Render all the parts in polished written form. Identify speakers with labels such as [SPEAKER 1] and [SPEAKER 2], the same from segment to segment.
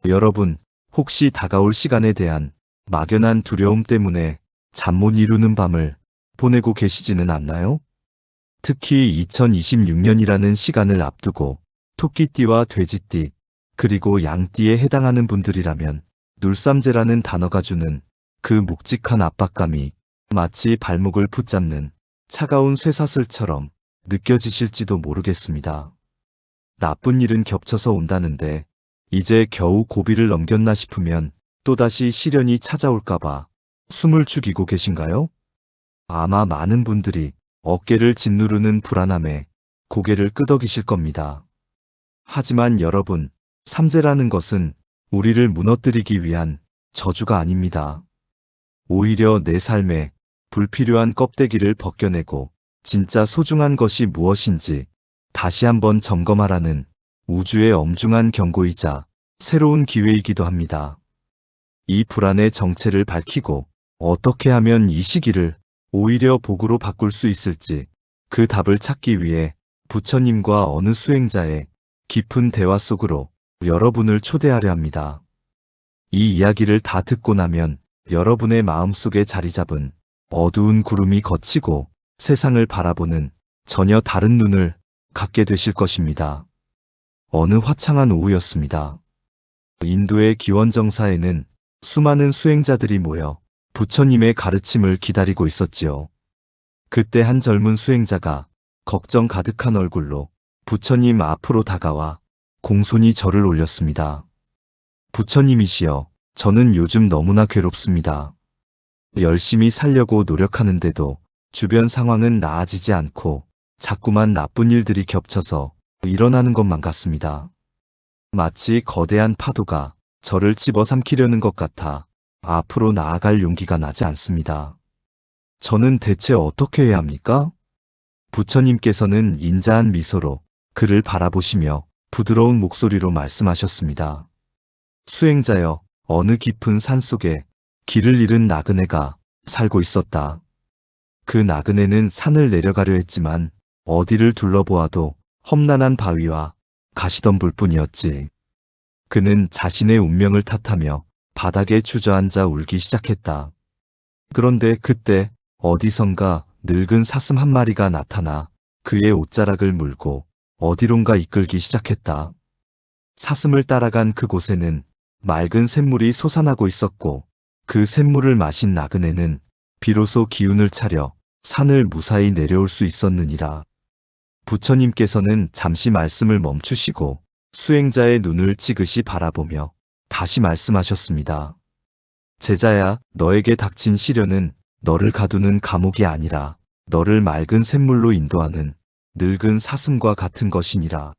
[SPEAKER 1] 여러분, 혹시 다가올 시간에 대한 막연한 두려움 때문에 잠 못 이루는 밤을 보내고 계시지는 않나요? 특히 2026년이라는 시간을 앞두고 토끼띠와 돼지띠, 그리고 양띠에 해당하는 분들이라면 눌삼재라는 단어가 주는 그 묵직한 압박감이 마치 발목을 붙잡는 차가운 쇠사슬처럼 느껴지실지도 모르겠습니다. 나쁜 일은 겹쳐서 온다는데 이제 겨우 고비를 넘겼나 싶으면 또다시 시련이 찾아올까봐 숨을 죽이고 계신가요? 아마 많은 분들이 어깨를 짓누르는 불안함에 고개를 끄덕이실 겁니다. 하지만 여러분, 삼재라는 것은 우리를 무너뜨리기 위한 저주가 아닙니다. 오히려 내 삶에 불필요한 껍데기를 벗겨내고 진짜 소중한 것이 무엇인지 다시 한번 점검하라는 우주의 엄중한 경고이자 새로운 기회이기도 합니다. 이 불안의 정체를 밝히고 어떻게 하면 이 시기를 오히려 복으로 바꿀 수 있을지 그 답을 찾기 위해 부처님과 어느 수행자의 깊은 대화 속으로 여러분을 초대하려 합니다. 이 이야기를 다 듣고 나면 여러분의 마음속에 자리 잡은 어두운 구름이 걷히고 세상을 바라보는 전혀 다른 눈을 갖게 되실 것입니다. 어느 화창한 오후였습니다. 인도의 기원정사에는 수많은 수행자들이 모여 부처님의 가르침을 기다리고 있었지요. 그때 한 젊은 수행자가 걱정 가득한 얼굴로 부처님 앞으로 다가와 공손히 절을 올렸습니다. 부처님이시여, 저는 요즘 너무나 괴롭습니다. 열심히 살려고 노력하는데도 주변 상황은 나아지지 않고 자꾸만 나쁜 일들이 겹쳐서 일어나는 것만 같습니다. 마치 거대한 파도가 저를 집어삼키려는 것 같아 앞으로 나아갈 용기가 나지 않습니다. 저는 대체 어떻게 해야 합니까? 부처님께서는 인자한 미소로 그를 바라보시며 부드러운 목소리로 말씀하셨습니다. 수행자여, 어느 깊은 산속에 길을 잃은 나그네가 살고 있었다. 그 나그네는 산을 내려가려 했지만 어디를 둘러보아도 험난한 바위와 가시덤불뿐이었지. 그는 자신의 운명을 탓하며 바닥에 주저앉아 울기 시작했다. 그런데 그때 어디선가 늙은 사슴 한 마리가 나타나 그의 옷자락을 물고 어디론가 이끌기 시작했다. 사슴을 따라간 그곳에는 맑은 샘물이 솟아나고 있었고 그 샘물을 마신 나그네는 비로소 기운을 차려 산을 무사히 내려올 수 있었느니라. 부처님께서는 잠시 말씀을 멈추시고 수행자의 눈을 지그시 바라보며 다시 말씀하셨습니다. 제자야, 너에게 닥친 시련은 너를 가두는 감옥이 아니라 너를 맑은 샘물로 인도하는 늙은 사슴과 같은 것이니라.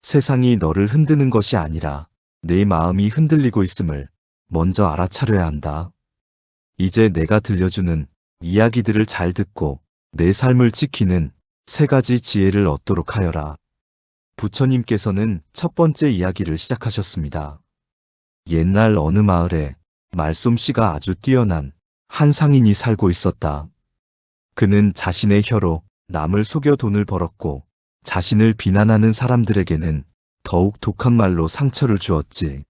[SPEAKER 1] 세상이 너를 흔드는 것이 아니라 내 마음이 흔들리고 있음을 먼저 알아차려야 한다. 이제 내가 들려주는 이야기들을 잘 듣고 내 삶을 지키는 3가지 지혜를 얻도록 하여라. 부처님께서는 첫 번째 이야기를 시작하셨습니다. 옛날 어느 마을에 말솜씨가 아주 뛰어난 한 상인이 살고 있었다. 그는 자신의 혀로 남을 속여 돈을 벌었고 자신을 비난하는 사람들에게는 더욱 독한 말로 상처를 주었지.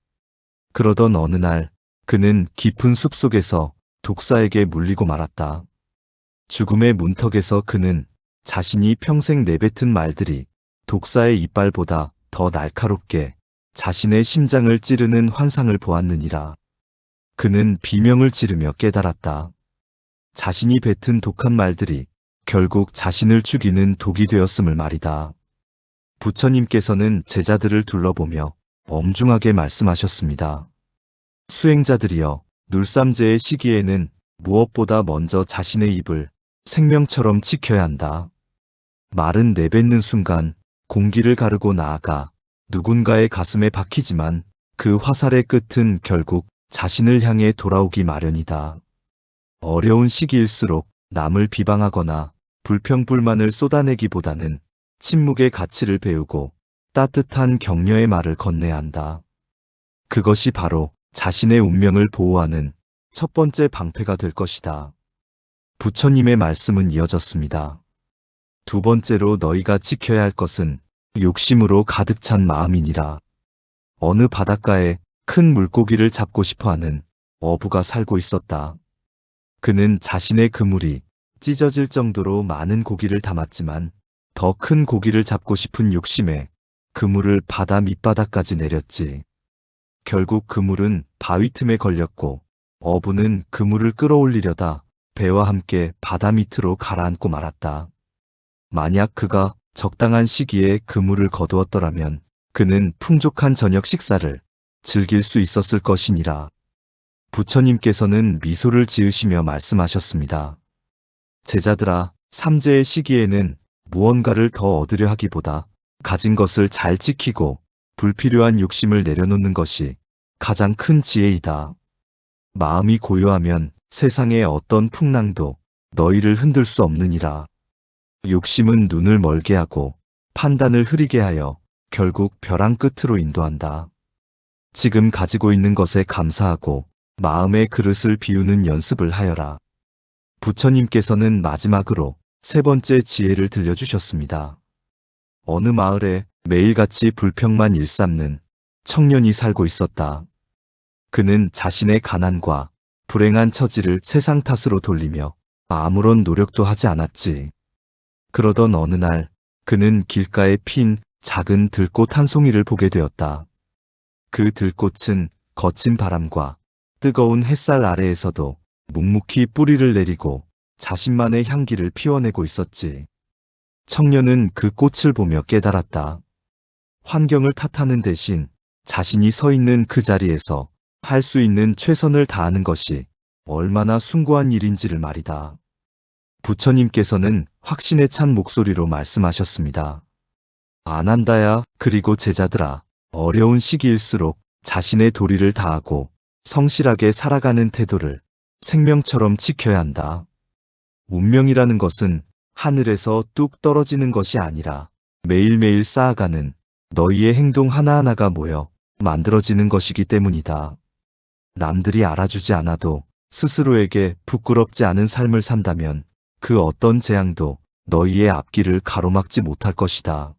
[SPEAKER 1] 그러던 어느 날 그는 깊은 숲속에서 독사에게 물리고 말았다. 죽음의 문턱에서 그는 자신이 평생 내뱉은 말들이 독사의 이빨보다 더 날카롭게 자신의 심장을 찌르는 환상을 보았느니라. 그는 비명을 지르며 깨달았다. 자신이 뱉은 독한 말들이 결국 자신을 죽이는 독이 되었음을 말이다. 부처님께서는 제자들을 둘러보며 엄중하게 말씀하셨습니다. 수행자들이여, 눌삼재의 시기에는 무엇보다 먼저 자신의 입을 생명처럼 지켜야 한다. 말은 내뱉는 순간 공기를 가르고 나아가 누군가의 가슴에 박히지만 그 화살의 끝은 결국 자신을 향해 돌아오기 마련이다. 어려운 시기일수록 남을 비방하거나 불평불만을 쏟아내기보다는 침묵의 가치를 배우고 따뜻한 격려의 말을 건네야 한다. 그것이 바로 자신의 운명을 보호하는 첫 번째 방패가 될 것이다. 부처님의 말씀은 이어졌습니다. 두 번째로 너희가 지켜야 할 것은 욕심으로 가득 찬 마음이니라. 어느 바닷가에 큰 물고기를 잡고 싶어하는 어부가 살고 있었다. 그는 자신의 그물이 찢어질 정도로 많은 고기를 담았지만 더 큰 고기를 잡고 싶은 욕심에 그물을 바다 밑바닥까지 내렸지. 결국 그물은 바위 틈에 걸렸고 어부는 그물을 끌어올리려다 배와 함께 바다 밑으로 가라앉고 말았다. 만약 그가 적당한 시기에 그물을 거두었더라면 그는 풍족한 저녁 식사를 즐길 수 있었을 것이니라. 부처님께서는 미소를 지으시며 말씀하셨습니다. 제자들아, 삼재의 시기에는 무언가를 더 얻으려 하기보다 가진 것을 잘 지키고 불필요한 욕심을 내려놓는 것이 가장 큰 지혜이다. 마음이 고요하면 세상의 어떤 풍랑도 너희를 흔들 수 없느니라. 욕심은 눈을 멀게 하고 판단을 흐리게 하여 결국 벼랑 끝으로 인도한다. 지금 가지고 있는 것에 감사하고 마음의 그릇을 비우는 연습을 하여라. 부처님께서는 마지막으로 세 번째 지혜를 들려주셨습니다. 어느 마을에 매일같이 불평만 일삼는 청년이 살고 있었다. 그는 자신의 가난과 불행한 처지를 세상 탓으로 돌리며 아무런 노력도 하지 않았지. 그러던 어느 날 그는 길가에 핀 작은 들꽃 한 송이를 보게 되었다. 그 들꽃은 거친 바람과 뜨거운 햇살 아래에서도 묵묵히 뿌리를 내리고 자신만의 향기를 피워내고 있었지. 청년은 그 꽃을 보며 깨달았다. 환경을 탓하는 대신 자신이 서 있는 그 자리에서 할 수 있는 최선을 다하는 것이 얼마나 숭고한 일인지를 말이다. 부처님께서는 확신에 찬 목소리로 말씀하셨습니다. 아난다야, 그리고 제자들아, 어려운 시기일수록 자신의 도리를 다하고 성실하게 살아가는 태도를 생명처럼 지켜야 한다. 운명이라는 것은 하늘에서 뚝 떨어지는 것이 아니라 매일매일 쌓아가는 너희의 행동 하나하나가 모여 만들어지는 것이기 때문이다. 남들이 알아주지 않아도 스스로에게 부끄럽지 않은 삶을 산다면 그 어떤 재앙도 너희의 앞길을 가로막지 못할 것이다.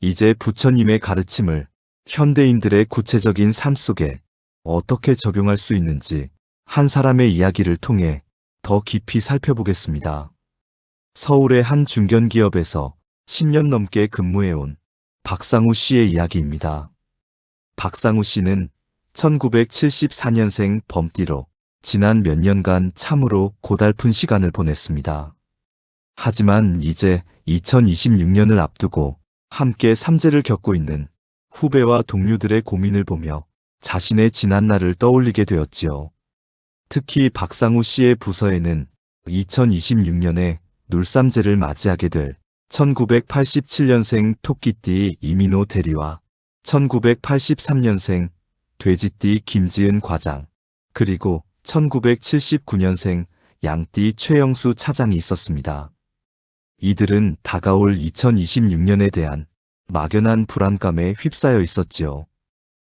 [SPEAKER 1] 이제 부처님의 가르침을 현대인들의 구체적인 삶 속에 어떻게 적용할 수 있는지 한 사람의 이야기를 통해 더 깊이 살펴보겠습니다. 서울의 한 중견기업에서 10년 넘게 근무해온 박상우 씨의 이야기입니다. 박상우 씨는 1974년생 범띠로 지난 몇 년간 참으로 고달픈 시간을 보냈습니다. 하지만 이제 2026년을 앞두고 함께 삼재를 겪고 있는 후배와 동료들의 고민을 보며 자신의 지난날을 떠올리게 되었지요. 특히 박상우 씨의 부서에는 2026년에 눌삼재를 맞이하게 될 1987년생 토끼띠 이민호 대리와 1983년생 돼지띠 김지은 과장, 그리고 1979년생 양띠 최영수 차장이 있었습니다. 이들은 다가올 2026년에 대한 막연한 불안감에 휩싸여 있었지요.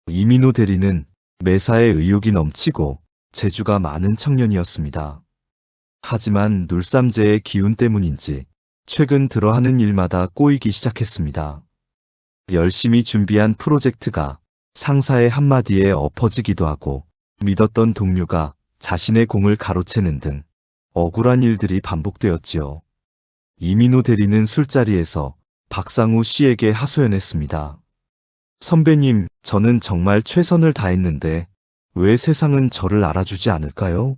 [SPEAKER 1] 이민호 대리는 매사에 의욕이 넘치고 재주가 많은 청년이었습니다. 하지만 눌삼재의 기운 때문인지 최근 들어 하는 일마다 꼬이기 시작했습니다. 열심히 준비한 프로젝트가 상사의 한마디에 엎어지기도 하고 믿었던 동료가 자신의 공을 가로채는 등 억울한 일들이 반복되었지요. 이민호 대리는 술자리에서 박상우 씨에게 하소연했습니다. 선배님, 저는 정말 최선을 다했는데 왜 세상은 저를 알아주지 않을까요?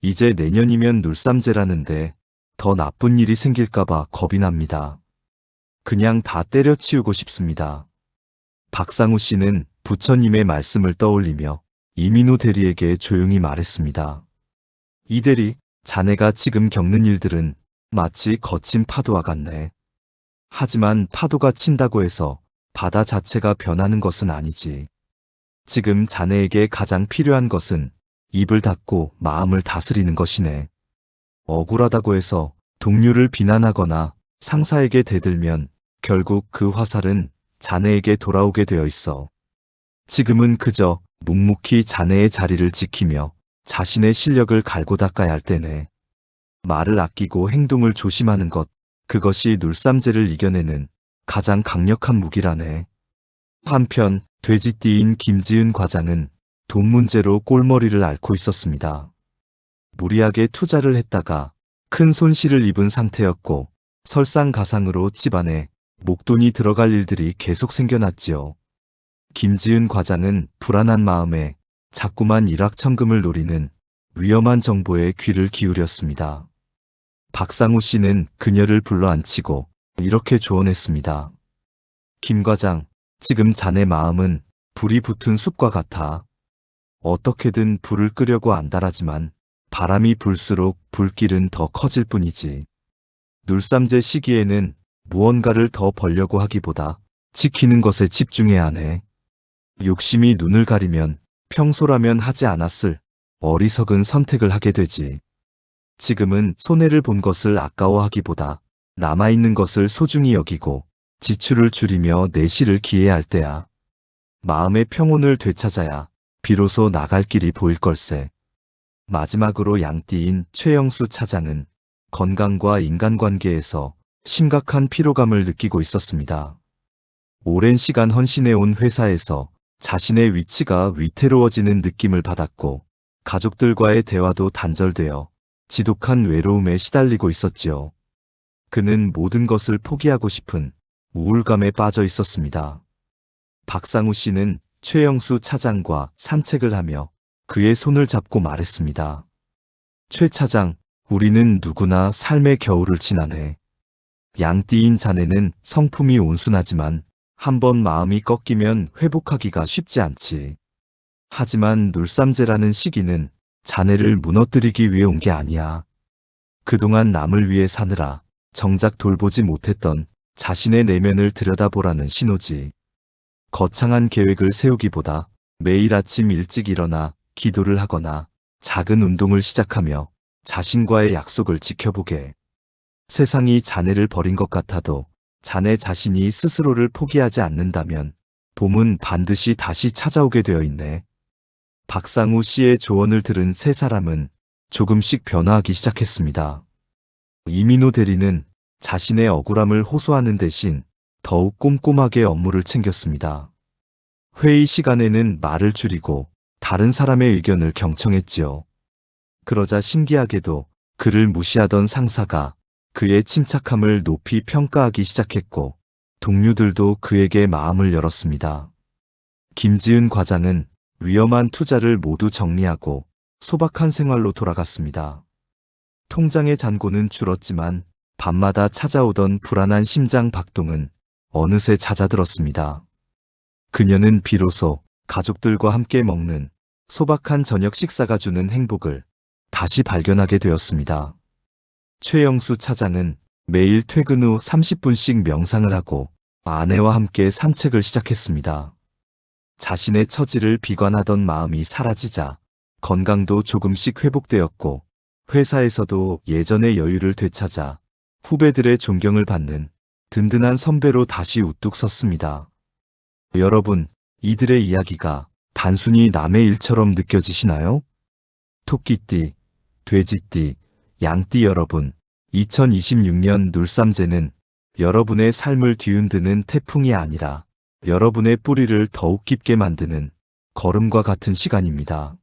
[SPEAKER 1] 이제 내년이면 눌삼재라는데 더 나쁜 일이 생길까봐 겁이 납니다. 그냥 다 때려치우고 싶습니다. 박상우 씨는 부처님의 말씀을 떠올리며 이민호 대리에게 조용히 말했습니다. 이 대리, 자네가 지금 겪는 일들은 마치 거친 파도와 같네. 하지만 파도가 친다고 해서 바다 자체가 변하는 것은 아니지. 지금 자네에게 가장 필요한 것은 입을 닫고 마음을 다스리는 것이네. 억울하다고 해서 동료를 비난하거나 상사에게 대들면 결국 그 화살은 자네에게 돌아오게 되어 있어. 지금은 그저 묵묵히 자네의 자리를 지키며 자신의 실력을 갈고 닦아야 할 때네. 말을 아끼고 행동을 조심하는 것, 그것이 눌삼재를 이겨내는 가장 강력한 무기라네. 한편 돼지띠인 김지은 과장은 돈 문제로 꼴머리를 앓고 있었습니다. 무리하게 투자를 했다가 큰 손실을 입은 상태였고 설상가상으로 집안에 목돈이 들어갈 일들이 계속 생겨났지요. 김지은 과장은 불안한 마음에 자꾸만 일확천금을 노리는 위험한 정보에 귀를 기울였습니다. 박상우 씨는 그녀를 불러앉히고 이렇게 조언했습니다. 김 과장, 지금 자네 마음은 불이 붙은 숲과 같아. 어떻게든 불을 끄려고 안달하지만 바람이 불수록 불길은 더 커질 뿐이지. 눌삼제 시기에는 무언가를 더 벌려고 하기보다 지키는 것에 집중해야 하네. 욕심이 눈을 가리면 평소라면 하지 않았을 어리석은 선택을 하게 되지. 지금은 손해를 본 것을 아까워하기보다 남아있는 것을 소중히 여기고 지출을 줄이며 내실을 기해야 할 때야. 마음의 평온을 되찾아야 비로소 나갈 길이 보일 걸세. 마지막으로 양띠인 최영수 차장은 건강과 인간관계에서 심각한 피로감을 느끼고 있었습니다. 오랜 시간 헌신해온 회사에서 자신의 위치가 위태로워지는 느낌을 받았고 가족들과의 대화도 단절되어 지독한 외로움에 시달리고 있었지요. 그는 모든 것을 포기하고 싶은 우울감에 빠져 있었습니다. 박상우 씨는 최영수 차장과 산책을 하며 그의 손을 잡고 말했습니다. 최 차장, 우리는 누구나 삶의 겨울을 지나네. 양띠인 자네는 성품이 온순하지만 한번 마음이 꺾이면 회복하기가 쉽지 않지. 하지만 눌삼제라는 시기는 자네를 무너뜨리기 위해 온 게 아니야. 그동안 남을 위해 사느라 정작 돌보지 못했던 자신의 내면을 들여다보라는 신호지. 거창한 계획을 세우기보다 매일 아침 일찍 일어나 기도를 하거나 작은 운동을 시작하며 자신과의 약속을 지켜보게. 세상이 자네를 버린 것 같아도 자네 자신이 스스로를 포기하지 않는다면 봄은 반드시 다시 찾아오게 되어 있네. 박상우 씨의 조언을 들은 세 사람은 조금씩 변화하기 시작했습니다. 이민호 대리는 자신의 억울함을 호소하는 대신 더욱 꼼꼼하게 업무를 챙겼습니다. 회의 시간에는 말을 줄이고 다른 사람의 의견을 경청했지요. 그러자 신기하게도 그를 무시하던 상사가 그의 침착함을 높이 평가하기 시작했고 동료들도 그에게 마음을 열었습니다. 김지은 과장은 위험한 투자를 모두 정리하고 소박한 생활로 돌아갔습니다. 통장의 잔고는 줄었지만 밤마다 찾아오던 불안한 심장 박동은 어느새 잦아들었습니다. 그녀는 비로소 가족들과 함께 먹는 소박한 저녁 식사가 주는 행복을 다시 발견하게 되었습니다. 최영수 차장은 매일 퇴근 후 30분씩 명상을 하고 아내와 함께 산책을 시작했습니다. 자신의 처지를 비관하던 마음이 사라지자 건강도 조금씩 회복되었고 회사에서도 예전의 여유를 되찾아 후배들의 존경을 받는 든든한 선배로 다시 우뚝 섰습니다. 여러분, 이들의 이야기가 단순히 남의 일처럼 느껴지시나요? 토끼띠, 돼지띠, 양띠 여러분, 2026년 눌삼제는 여러분의 삶을 뒤흔드는 태풍이 아니라 여러분의 뿌리를 더욱 깊게 만드는 걸음과 같은 시간입니다.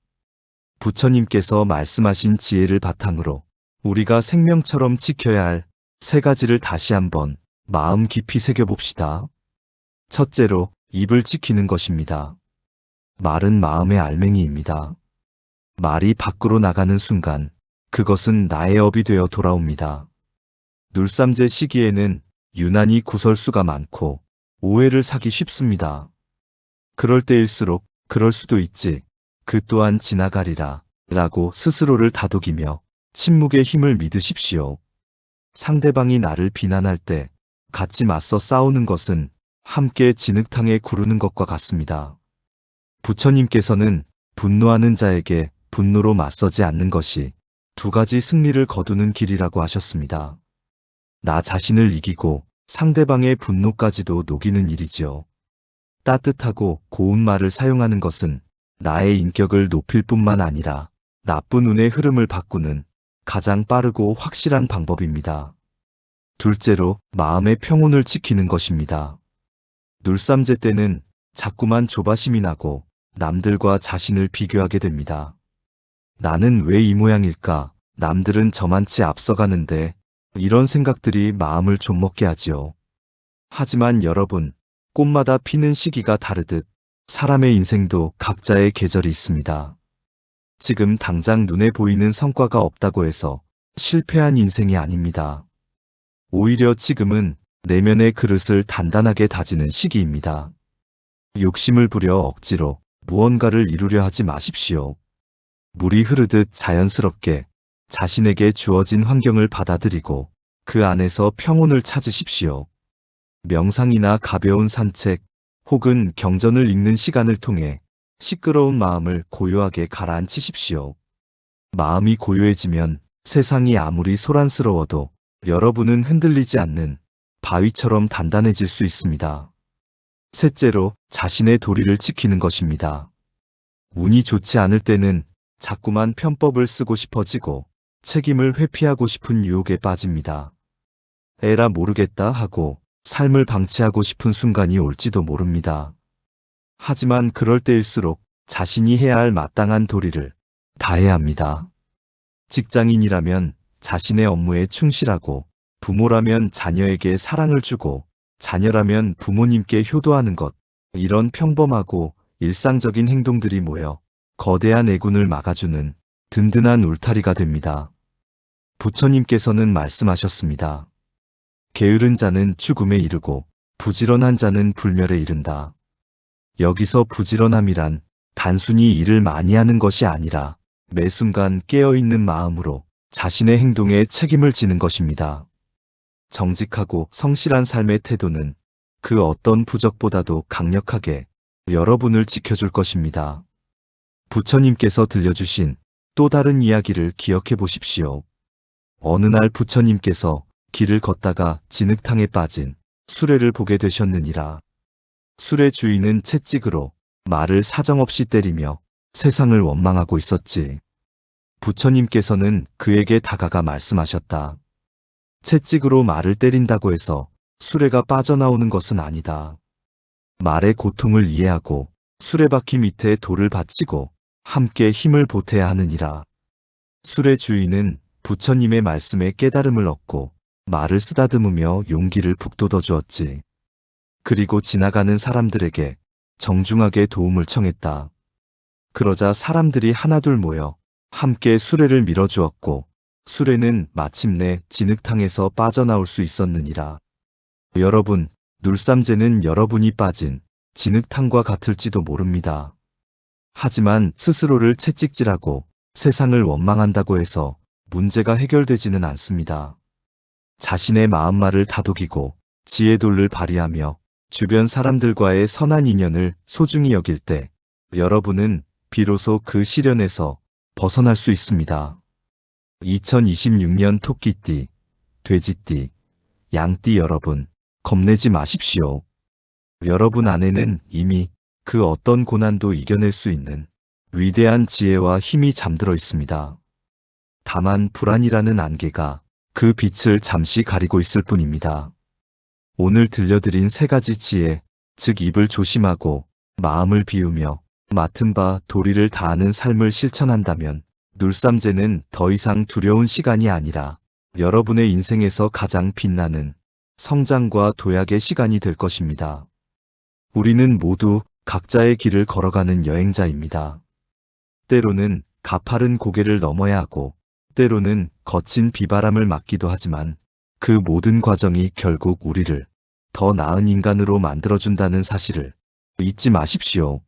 [SPEAKER 1] 부처님께서 말씀하신 지혜를 바탕으로 우리가 생명처럼 지켜야 할 세 가지를 다시 한번 마음 깊이 새겨봅시다. 첫째로 입을 지키는 것입니다. 말은 마음의 알맹이입니다. 말이 밖으로 나가는 순간 그것은 나의 업이 되어 돌아옵니다. 눌삼제 시기에는 유난히 구설수가 많고 오해를 사기 쉽습니다. 그럴 때일수록 그럴 수도 있지, 그 또한 지나가리라 라고 스스로를 다독이며 침묵의 힘을 믿으십시오. 상대방이 나를 비난할 때 같이 맞서 싸우는 것은 함께 진흙탕에 구르는 것과 같습니다. 부처님께서는 분노하는 자에게 분노로 맞서지 않는 것이 두 가지 승리를 거두는 길이라고 하셨습니다. 나 자신을 이기고 상대방의 분노까지도 녹이는 일이지요. 따뜻하고 고운 말을 사용하는 것은 나의 인격을 높일 뿐만 아니라 나쁜 운의 흐름을 바꾸는 가장 빠르고 확실한 방법입니다. 둘째로 마음의 평온을 지키는 것입니다. 눌삼제 때는 자꾸만 조바심이 나고 남들과 자신을 비교하게 됩니다. 나는 왜 이 모양일까? 남들은 저만치 앞서가는데, 이런 생각들이 마음을 좀먹게 하지요. 하지만 여러분, 꽃마다 피는 시기가 다르듯 사람의 인생도 각자의 계절이 있습니다. 지금 당장 눈에 보이는 성과가 없다고 해서 실패한 인생이 아닙니다. 오히려 지금은 내면의 그릇을 단단하게 다지는 시기입니다. 욕심을 부려 억지로 무언가를 이루려 하지 마십시오. 물이 흐르듯 자연스럽게 자신에게 주어진 환경을 받아들이고 그 안에서 평온을 찾으십시오. 명상이나 가벼운 산책 혹은 경전을 읽는 시간을 통해 시끄러운 마음을 고요하게 가라앉히십시오. 마음이 고요해지면 세상이 아무리 소란스러워도 여러분은 흔들리지 않는 바위처럼 단단해질 수 있습니다. 셋째로, 자신의 도리를 지키는 것입니다. 운이 좋지 않을 때는 자꾸만 편법을 쓰고 싶어지고 책임을 회피하고 싶은 유혹에 빠집니다. 에라 모르겠다 하고 삶을 방치하고 싶은 순간이 올지도 모릅니다. 하지만 그럴 때일수록 자신이 해야 할 마땅한 도리를 다해야 합니다. 직장인이라면 자신의 업무에 충실하고, 부모라면 자녀에게 사랑을 주고, 자녀라면 부모님께 효도하는 것, 이런 평범하고 일상적인 행동들이 모여 거대한 애군을 막아주는 든든한 울타리가 됩니다. 부처님께서는 말씀하셨습니다. 게으른 자는 죽음에 이르고 부지런한 자는 불멸에 이른다. 여기서 부지런함이란 단순히 일을 많이 하는 것이 아니라 매 순간 깨어있는 마음으로 자신의 행동에 책임을 지는 것입니다. 정직하고 성실한 삶의 태도는 그 어떤 부적보다도 강력하게 여러분을 지켜줄 것입니다. 부처님께서 들려주신 또 다른 이야기를 기억해 보십시오. 어느 날 부처님께서 길을 걷다가 진흙탕에 빠진 수레를 보게 되셨느니라. 수레 주인은 채찍으로 말을 사정없이 때리며 세상을 원망하고 있었지. 부처님께서는 그에게 다가가 말씀하셨다. 채찍으로 말을 때린다고 해서 수레가 빠져나오는 것은 아니다. 말의 고통을 이해하고 수레바퀴 밑에 돌을 받치고 함께 힘을 보태야 하느니라. 수레 주인은 부처님의 말씀에 깨달음을 얻고 말을 쓰다듬으며 용기를 북돋워 주었지. 그리고 지나가는 사람들에게 정중하게 도움을 청했다. 그러자 사람들이 하나둘 모여 함께 수레를 밀어주었고, 수레는 마침내 진흙탕에서 빠져나올 수 있었느니라. 여러분, 눌삼재는 여러분이 빠진 진흙탕과 같을지도 모릅니다. 하지만 스스로를 채찍질하고 세상을 원망한다고 해서 문제가 해결되지는 않습니다. 자신의 마음말을 다독이고 지혜돌을 발휘하며 주변 사람들과의 선한 인연을 소중히 여길 때 여러분은 비로소 그 시련에서 벗어날 수 있습니다. 2026년 토끼띠, 돼지띠, 양띠 여러분, 겁내지 마십시오. 여러분 안에는 이미 그 어떤 고난도 이겨낼 수 있는 위대한 지혜와 힘이 잠들어 있습니다. 다만 불안이라는 안개가 그 빛을 잠시 가리고 있을 뿐입니다. 오늘 들려드린 세 가지 지혜, 즉 입을 조심하고 마음을 비우며 맡은 바 도리를 다하는 삶을 실천한다면 눌삼재는 더 이상 두려운 시간이 아니라 여러분의 인생에서 가장 빛나는 성장과 도약의 시간이 될 것입니다. 우리는 모두 각자의 길을 걸어가는 여행자입니다. 때로는 가파른 고개를 넘어야 하고, 때로는 거친 비바람을 맞기도 하지만 그 모든 과정이 결국 우리를 더 나은 인간으로 만들어준다는 사실을 잊지 마십시오.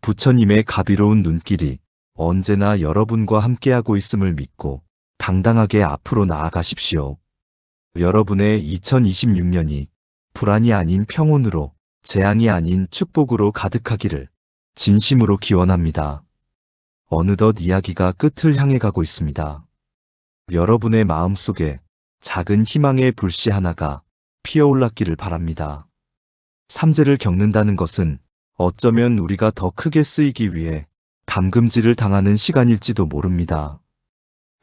[SPEAKER 1] 부처님의 가비로운 눈길이 언제나 여러분과 함께하고 있음을 믿고 당당하게 앞으로 나아가십시오. 여러분의 2026년이 불안이 아닌 평온으로, 재앙이 아닌 축복으로 가득하기를 진심으로 기원합니다. 어느덧 이야기가 끝을 향해 가고 있습니다. 여러분의 마음속에 작은 희망의 불씨 하나가 피어올랐기를 바랍니다. 삼재를 겪는다는 것은 어쩌면 우리가 더 크게 쓰이기 위해 담금질을 당하는 시간일지도 모릅니다.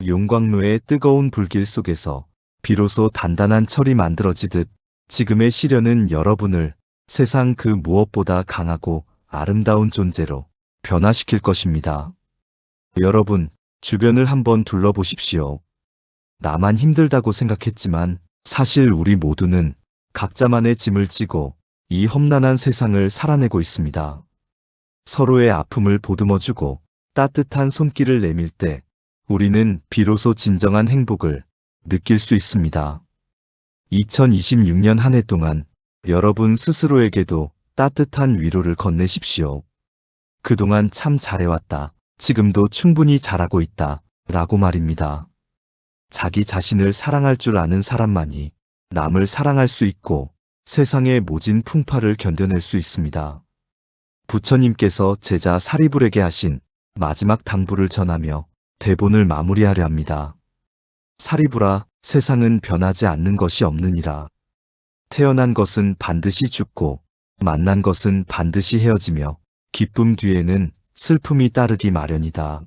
[SPEAKER 1] 용광로의 뜨거운 불길 속에서 비로소 단단한 철이 만들어지듯 지금의 시련은 여러분을 세상 그 무엇보다 강하고 아름다운 존재로 변화시킬 것입니다. 여러분, 주변을 한번 둘러보십시오. 나만 힘들다고 생각했지만 사실 우리 모두는 각자만의 짐을 지고 이 험난한 세상을 살아내고 있습니다. 서로의 아픔을 보듬어주고 따뜻한 손길을 내밀 때 우리는 비로소 진정한 행복을 느낄 수 있습니다. 2026년 한 해 동안 여러분 스스로에게도 따뜻한 위로를 건네십시오. 그동안 참 잘해왔다. 지금도 충분히 잘하고 있다. 라고 말입니다. 자기 자신을 사랑할 줄 아는 사람만이 남을 사랑할 수 있고 세상의 모진 풍파를 견뎌낼 수 있습니다. 부처님께서 제자 사리불에게 하신 마지막 당부를 전하며 대본을 마무리하려 합니다. 사리불아, 세상은 변하지 않는 것이 없느니라. 태어난 것은 반드시 죽고 만난 것은 반드시 헤어지며 기쁨 뒤에는 슬픔이 따르기 마련이다.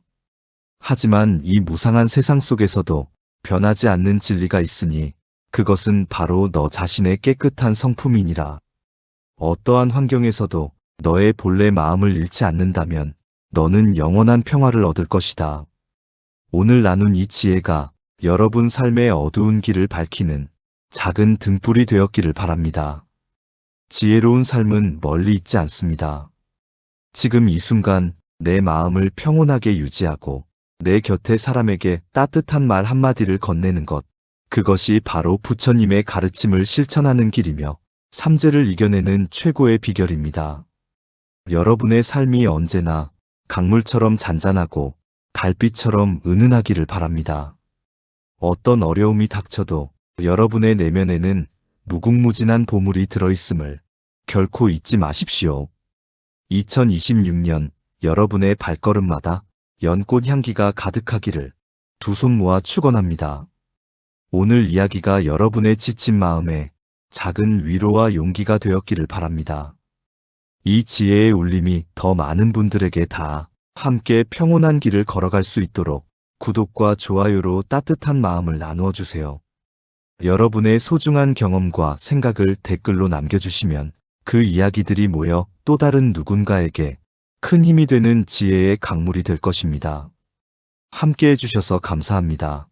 [SPEAKER 1] 하지만 이 무상한 세상 속에서도 변하지 않는 진리가 있으니 그것은 바로 너 자신의 깨끗한 성품이니라. 어떠한 환경에서도 너의 본래 마음을 잃지 않는다면 너는 영원한 평화를 얻을 것이다. 오늘 나눈 이 지혜가 여러분 삶의 어두운 길을 밝히는 작은 등불이 되었기를 바랍니다. 지혜로운 삶은 멀리 있지 않습니다. 지금 이 순간 내 마음을 평온하게 유지하고 내 곁의 사람에게 따뜻한 말 한마디를 건네는 것, 그것이 바로 부처님의 가르침을 실천하는 길이며 삼재를 이겨내는 최고의 비결입니다. 여러분의 삶이 언제나 강물처럼 잔잔하고 달빛처럼 은은하기를 바랍니다. 어떤 어려움이 닥쳐도 여러분의 내면에는 무궁무진한 보물이 들어있음을 결코 잊지 마십시오. 2026년 여러분의 발걸음마다 연꽃 향기가 가득하기를 두 손 모아 축원합니다. 오늘 이야기가 여러분의 지친 마음에 작은 위로와 용기가 되었기를 바랍니다. 이 지혜의 울림이 더 많은 분들에게 닿아 함께 평온한 길을 걸어갈 수 있도록 구독과 좋아요로 따뜻한 마음을 나누어 주세요. 여러분의 소중한 경험과 생각을 댓글로 남겨주시면 그 이야기들이 모여 또 다른 누군가에게 큰 힘이 되는 지혜의 강물이 될 것입니다. 함께 해주셔서 감사합니다.